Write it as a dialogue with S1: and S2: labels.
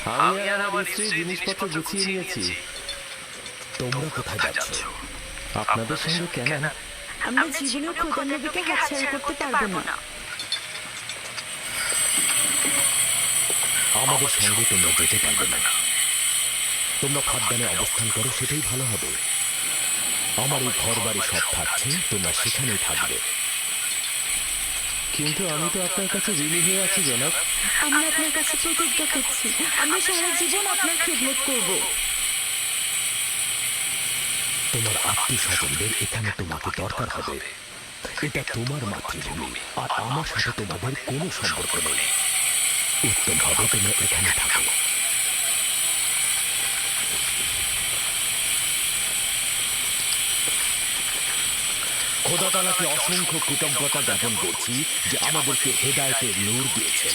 S1: আমি আর আমার স্ত্রী জিনিসপত্র গুছিয়ে নিয়েছি।
S2: তোমরা কোথায় যাচ্ছ?
S1: আপনাদের সঙ্গে কেন?
S3: আমরা জীবনেও খোদা নবীকে হাতছাড়া করতে পারবো না।
S2: আমাদের সঙ্গে তোমরা যেতে পারবে না। তোমরা ফাদ্দানে অবস্থান করো, সেটাই ভালো হবে। আমার এই ঘর বাড়ি সব থাকছে, তোমরা সেখানেই থাকবে।
S1: কিন্তু আমি তো আপনার কাছে ঋণী হয়ে আছি জনাব।
S3: আমরা আপনার কাছে প্রতিজ্ঞা করছি, আমরা সারা জীবন আপনার খেদমত করব।
S2: তোমার আত্মীয় স্বজনদের এখানে তোমাকে দরকার হবে। এটা তোমার মাতৃভূমি, আর আমার সাথে তোমাদের কোনো সম্পর্ক নেই। উত্তম হবে তোমরা এখানে থাকো। খোদা তাআলাকে অসংখ্য কৃতজ্ঞতা জ্ঞাপন করছি যে আমাদেরকে হেদায়েতের নূর দিয়েছেন।